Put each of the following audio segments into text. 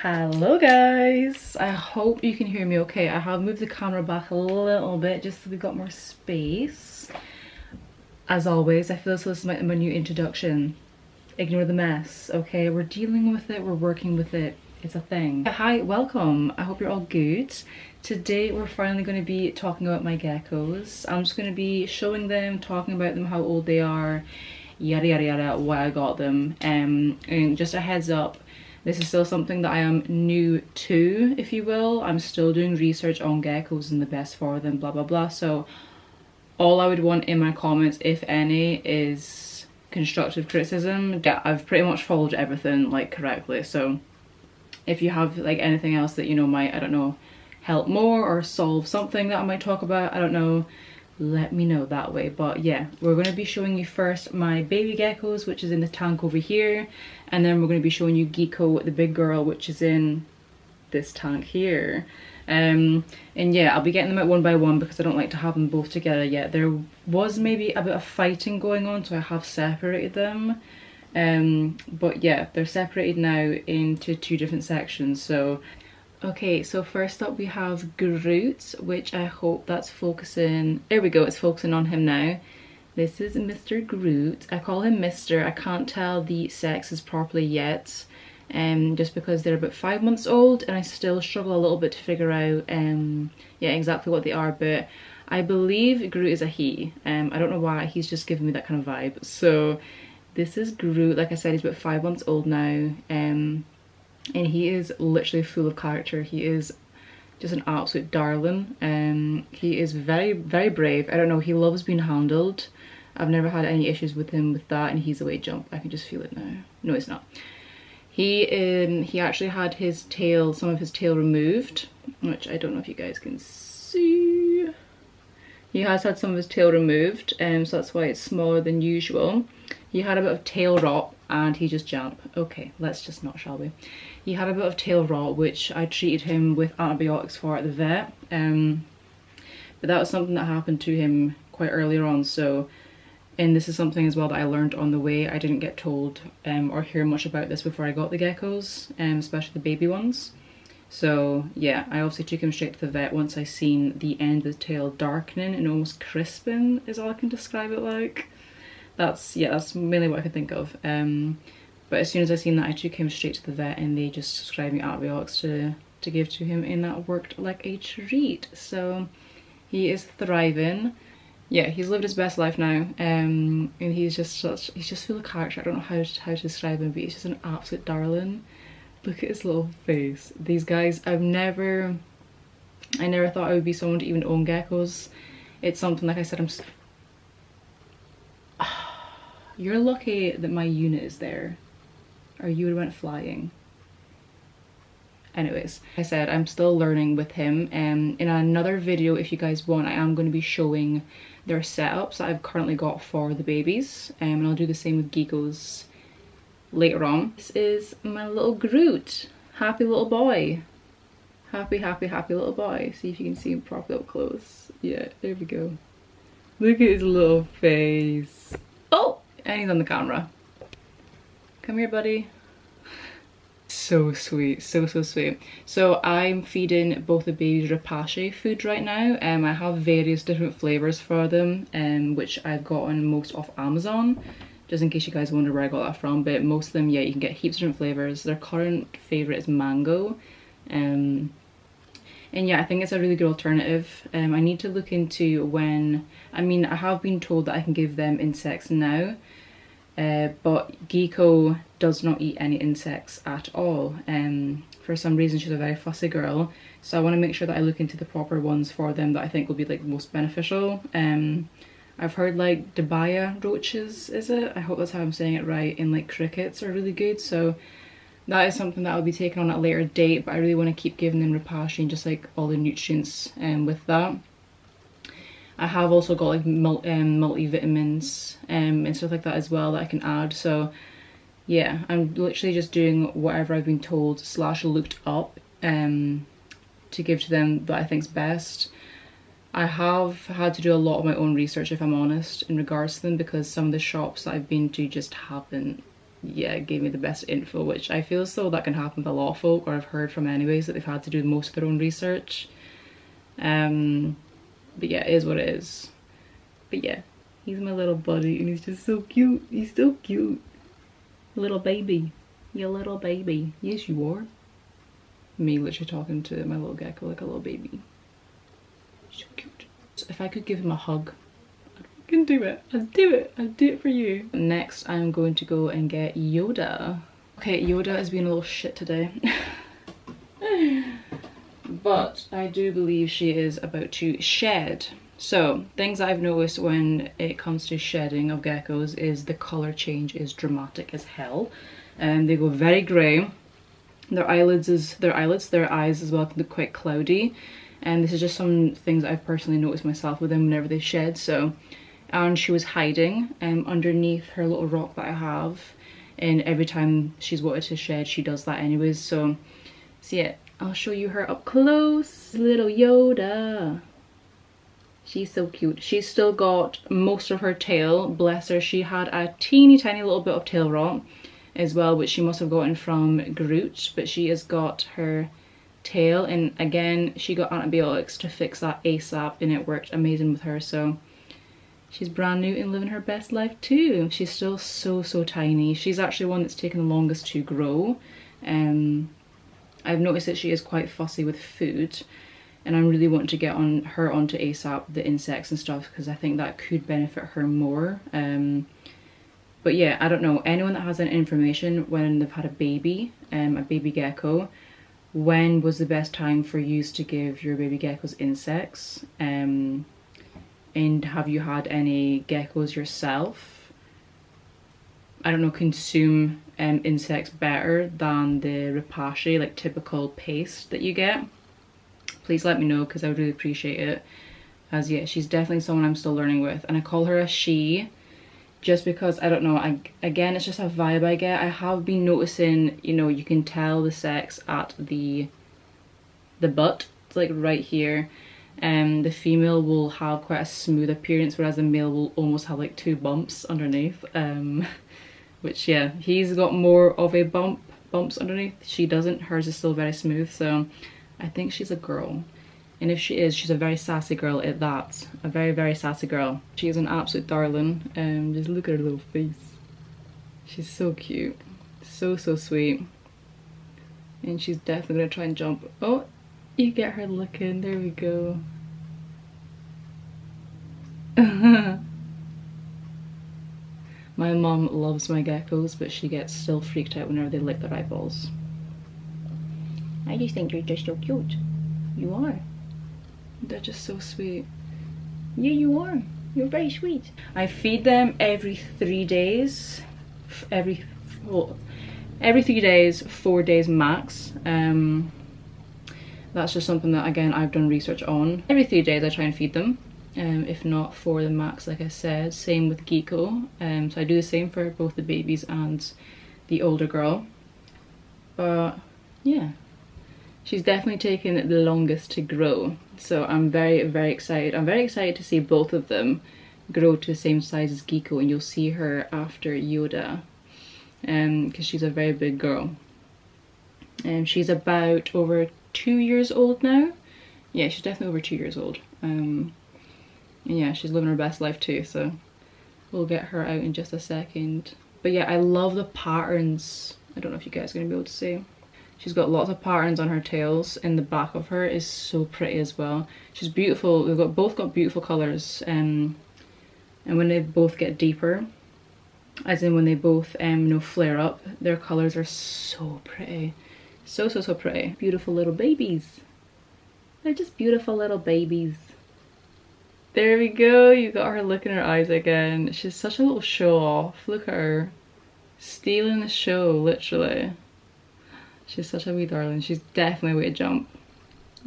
Hello guys, I hope you can hear me okay. I have moved the camera back a little bit just so we've got more space. As always, I feel as though this is my new introduction. Ignore the mess, okay? We're dealing with it, we're working with it, it's a thing. Hi, welcome, I hope you're all good. Today we're finally going to be talking about my geckos. I'm just going to be showing them, talking about them, how old they are, yada yada yada, why I got them. And just a heads up, this is still something that I am new to, if you will. I'm still doing research on geckos and the best for them, blah blah blah. So all I would want in my comments, if any, is constructive criticism. Yeah, I've pretty much followed everything like correctly. So if you have like anything else that you know might, I don't know, help more or solve something that I might talk about, I don't know, let me know that way. But yeah, we're going to be showing you first my baby geckos, which is in the tank over here, and then we're going to be showing you Geeko, the big girl, which is in this tank here. And yeah, I'll be getting them out one by one because I don't like to have them both together yet. There was maybe a bit of fighting going on, so I have separated them. But yeah, they're separated now into two different sections. So okay, so first up we have Groot, which I hope that's focusing. There we go, it's focusing on him now. This is Mr. Groot. I call him Mr. I can't tell the sexes properly yet, just because they're about 5 months old and I still struggle a little bit to figure out yeah, exactly what they are, but I believe Groot is a he. I don't know why, he's just giving me that kind of vibe. So this is Groot. Like I said, he's about 5 months old now, and he is literally full of character. He is just an absolute darling. He is very, very brave. I don't know, he loves being handled. I've never had any issues with him with that, and he's a weight jump. I can just feel it now. No, it's not. He actually had his tail, some of his tail removed, which I don't know if you guys can see. He has had some of his tail removed, so that's why it's smaller than usual. He had a bit of tail rot and he just jumped. Okay, let's just not, shall we? He had a bit of tail rot, which I treated him with antibiotics for at the vet. But that was something that happened to him quite earlier on. So, and this is something as well that I learned on the way. I didn't get told or hear much about this before I got the geckos, especially the baby ones. So yeah, I obviously took him straight to the vet once I seen the end of the tail darkening and almost crisping is all I can describe it like. That's mainly what I could think of. But as soon as I seen that, I took him straight to the vet and they just prescribed me antibiotics to give to him, and that worked like a treat. So he is thriving. Yeah, he's lived his best life now, and he's just full of character. I don't know how to describe him, but he's just an absolute darling. Look at his little face. These guys, I never thought I would be someone to even own geckos. It's something, like I said, you're lucky that my unit is there, or you would have went flying. Anyways, like I said, I'm still learning with him. In another video, if you guys want, I am going to be showing their setups that I've currently got for the babies, and I'll do the same with Geekos later on. This is my little Groot. Happy little boy. Happy, happy, happy little boy. See if you can see him properly up close. Yeah, there we go. Look at his little face. Oh, and he's on the camera. Come here, buddy. So sweet, so sweet. So I'm feeding both the babies Rapache food right now. I have various different flavors for them, which I've gotten most off Amazon, just in case you guys wonder where I got that from. But most of them, yeah, you can get heaps of different flavors. Their current favorite is mango, and yeah, I think it's a really good alternative. I need to look into when, I mean, I have been told that I can give them insects now, but Geeko does not eat any insects at all. For some reason she's a very fussy girl, so I want to make sure that I look into the proper ones for them that I think will be like most beneficial. I've heard like Debaya roaches, is it? I hope that's how I'm saying it right, and like crickets are really good, so that is something that I'll be taking on at a later date, but I really want to keep giving them Rapache and just like all the nutrients with that. I have also got like multivitamins and stuff like that as well that I can add. So yeah, I'm literally just doing whatever I've been told / looked up to give to them that I think's best. I have had to do a lot of my own research, if I'm honest, in regards to them, because some of the shops that I've been to just haven't yeah, gave me the best info, which I feel so that can happen with a lot of folk, or I've heard from anyways, that they've had to do most of their own research. But yeah, it is what it is. But yeah, he's my little buddy and he's just so cute. He's so cute. Little baby. You little baby. Yes, you are. Me literally talking to my little gecko like a little baby. So cute. So if I could give him a hug, I can do it. I'd do it. I'd do it for you. Next, I'm going to go and get Yoda. Okay, Yoda is being a little shit today. But I do believe she is about to shed. So, things I've noticed when it comes to shedding of geckos is the colour change is dramatic as hell. And they go very grey. Their eyes as well can look quite cloudy. And this is just some things I've personally noticed myself with them whenever they shed. So, and she was hiding underneath her little rock that I have. And every time she's wanted to shed, she does that anyways. So yeah, I'll show you her up close. Little Yoda. She's so cute. She's still got most of her tail. Bless her. She had a teeny tiny little bit of tail rot as well, which she must have gotten from Groot. But she has got her tail. And again, she got antibiotics to fix that ASAP. And it worked amazing with her. So she's brand new and living her best life too. She's still so tiny. She's actually one that's taken the longest to grow. I've noticed that she is quite fussy with food, and I'm really wanting to get her onto ASAP, the insects and stuff, because I think that could benefit her more. But yeah, I don't know. Anyone that has any information when they've had a baby gecko, when was the best time for you to give your baby geckos insects? And have you had any geckos yourself? I don't know, consume insects better than the rapashi, like typical paste that you get? Please let me know, because I would really appreciate it. As yeah, she's definitely someone I'm still learning with, and I call her a she just because, I don't know, again, it's just a vibe I get. I have been noticing, you know, you can tell the sex at the butt. It's like right here. The female will have quite a smooth appearance, whereas the male will almost have like 2 bumps underneath. Which yeah, he's got more of a bumps underneath. She doesn't. Hers is still very smooth. So I think she's a girl. And if she is, she's a very sassy girl at that. A very sassy girl. She is an absolute darling. Just look at her little face. She's so cute. So sweet. And she's definitely gonna try and jump. Oh, you get her looking. There we go. My mom loves my geckos, but she gets still freaked out whenever they lick their eyeballs. I just think you're just so cute. You are. They're just so sweet. Yeah, you are. You're very sweet. I feed them every 3 days. Every 3 days, 4 days max. That's just something that, again, I've done research on. Every 3 days I try and feed them. If not 4 the max, like I said. Same with Geeko. So I do the same for both the babies and the older girl. But yeah, she's definitely taken the longest to grow. So I'm very excited. I'm very excited to see both of them grow to the same size as Geeko, and you'll see her after Yoda. Because she's a very big girl. And she's about over 2 years old now. Yeah, she's definitely over 2 years old. And yeah, she's living her best life too, so we'll get her out in just a second. But yeah, I love the patterns. I don't know if you guys are going to be able to see. She's got lots of patterns on her tails, and the back of her is so pretty as well. She's beautiful. We've both got beautiful colours, and when they both get deeper, as in when they both you know, flare up, their colours are so pretty. So pretty. Beautiful little babies. They're just beautiful little babies. There we go, you got her looking in her eyes again. She's such a little show off. Look at her. Stealing the show, literally. She's such a wee darling. She's definitely a way to jump.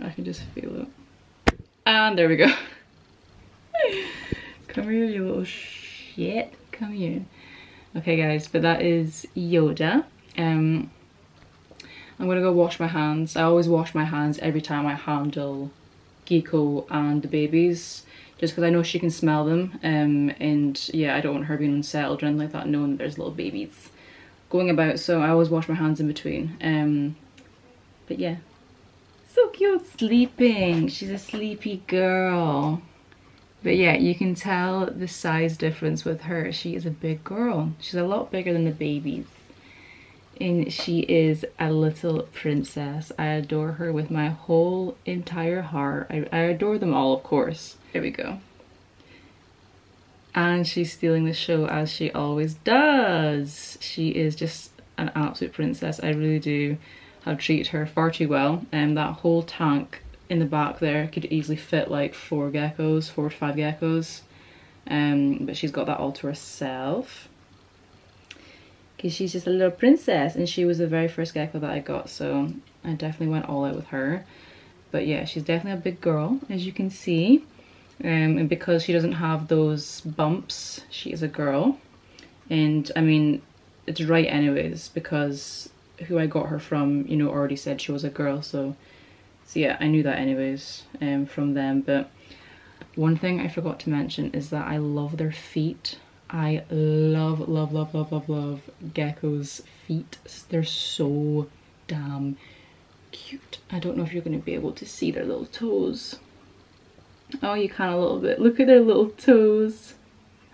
I can just feel it. And there we go. Come here, you little shit. Come here. Okay guys, but that is Yoda. I'm gonna go wash my hands. I always wash my hands every time I handle Geeko and the babies, just because I know she can smell them, and yeah, I don't want her being unsettled or anything like that, knowing that there's little babies going about, so I always wash my hands in between. But yeah, so cute. Sleeping. She's a sleepy girl. But yeah, you can tell the size difference with her. She is a big girl. She's a lot bigger than the babies. And she is a little princess. I adore her with my whole entire heart. I adore them all, of course. There we go. And she's stealing the show as she always does. She is just an absolute princess. I really do have treated her far too well. And that whole tank in the back there could easily fit like 4 geckos, 4 to 5 geckos. But she's got that all to herself. Because she's just a little princess, and she was the very first gecko that I got, so I definitely went all out with her. But yeah, she's definitely a big girl, as you can see. And because she doesn't have those bumps, she is a girl. And I mean, it's right anyways, because who I got her from, you know, already said she was a girl, so yeah, I knew that anyways from them. But one thing I forgot to mention is that I love their feet. I love geckos' feet. They're so damn cute. I don't know if you're going to be able to see their little toes. Oh, you can a little bit. Look at their little toes.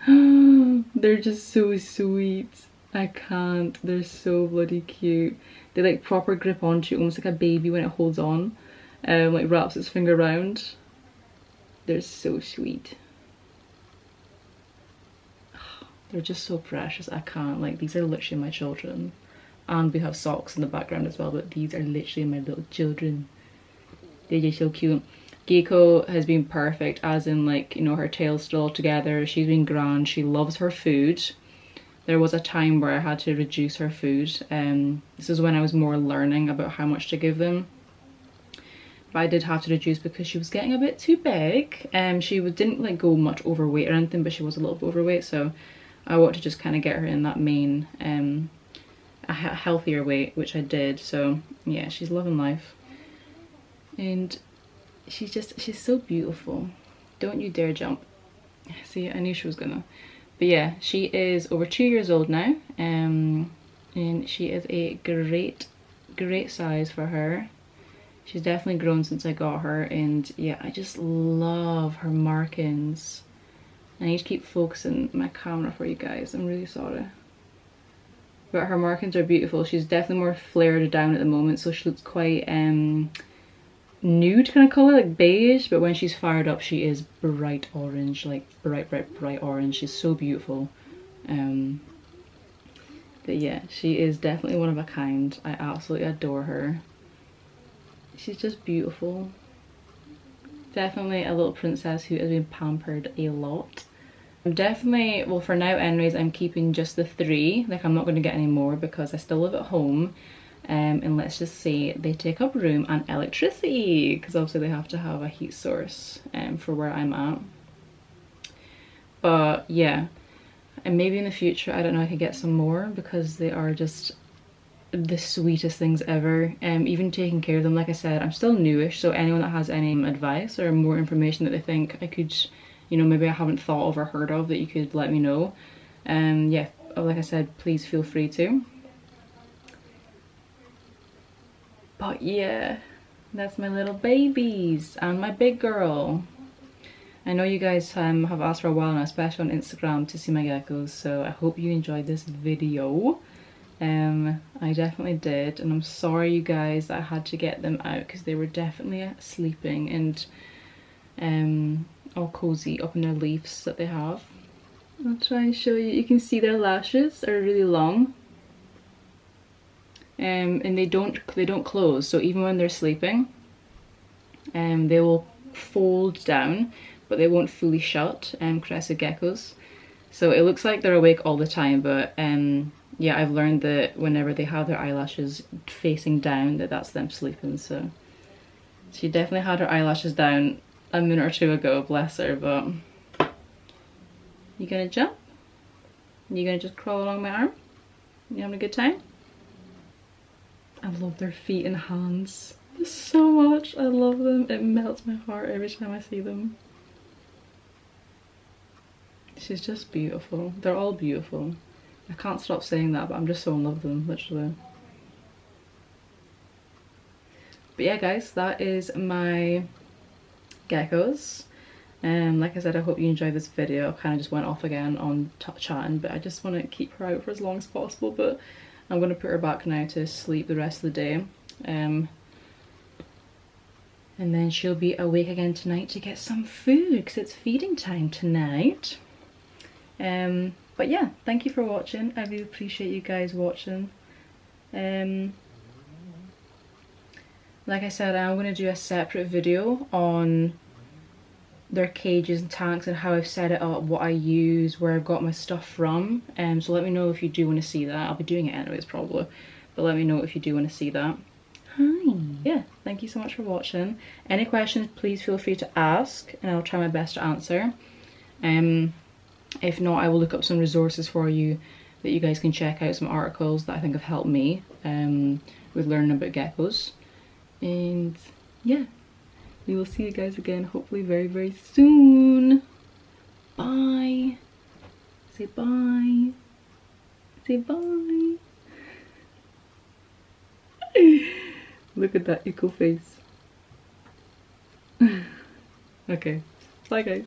They're just so sweet. I can't. They're so bloody cute. They like proper grip onto you, almost like a baby when it holds on. Like wraps its finger around. They're so sweet. They're just so precious. I can't. Like, these are literally my children. And we have socks in the background as well, but these are literally my little children. They're just so cute. Geeko has been perfect, as in, like, you know, her tail's still all together. She's been grand. She loves her food. There was a time where I had to reduce her food. This is when I was more learning about how much to give them. But I did have to reduce because she was getting a bit too big. She didn't like go much overweight or anything, but she was a little bit overweight, so I want to just kind of get her in that main, a healthier weight, which I did. So yeah, she's loving life. And she's so beautiful. Don't you dare jump. See, I knew she was gonna. But yeah, she is over 2 years old now. And she is a great size for her. She's definitely grown since I got her, and yeah, I just love her markings. I need to keep focusing my camera for you guys, I'm really sorry. But her markings are beautiful. She's definitely more flared down at the moment, so she looks quite nude kind of colour, like beige, but when she's fired up she is bright orange, like bright orange. She's so beautiful. But yeah, she is definitely one of a kind. I absolutely adore her. She's just beautiful. Definitely a little princess who has been pampered a lot. I'm definitely, well for now anyways, I'm keeping just the 3. Like I'm not going to get any more because I still live at home. And let's just say they take up room and electricity, because obviously they have to have a heat source for where I'm at. But yeah, and maybe in the future, I don't know, I could get some more because they are just the sweetest things ever. Even taking care of them, like I said, I'm still newish, so anyone that has any advice or more information that they think I could, you know, maybe I haven't thought of or heard of, that you could let me know. Yeah, like I said, please feel free to. But yeah, that's my little babies and my big girl. I know you guys have asked for a while now, especially on Instagram, to see my geckos, so I hope you enjoyed this video. I definitely did, and I'm sorry you guys that I had to get them out because they were definitely sleeping and all cozy up in their leaves that they have. I'll try and show you. You can see their lashes are really long. And they don't close, so even when they're sleeping, they will fold down, but they won't fully shut. Crested geckos, so it looks like they're awake all the time, but yeah, I've learned that whenever they have their eyelashes facing down, that's them sleeping. So she definitely had her eyelashes down a minute or 2 ago, bless her. But you gonna jump? You gonna just crawl along my arm? You having a good time? I love their feet and hands so much. I love them. It melts my heart every time I see them. She's just beautiful. They're all beautiful. I can't stop saying that, but I'm just so in love with them, literally. But yeah guys, that is my geckos. Like I said, I hope you enjoyed this video. I kind of just went off again on chatting, but I just want to keep her out for as long as possible. But I'm going to put her back now to sleep the rest of the day. And then she'll be awake again tonight to get some food, because it's feeding time tonight. But yeah, thank you for watching. I really appreciate you guys watching. Like I said, I'm going to do a separate video on their cages and tanks and how I've set it up, what I use, where I've got my stuff from. So let me know if you do want to see that. I'll be doing it anyways probably, but let me know if you do want to see that. Hi. Yeah, thank you so much for watching. Any questions, please feel free to ask and I'll try my best to answer. If not, I will look up some resources for you that you guys can check out, some articles that I think have helped me with learning about geckos. And yeah, we will see you guys again hopefully very, very soon. Bye. Say bye. Say bye. Look at that eco face. Okay, bye guys.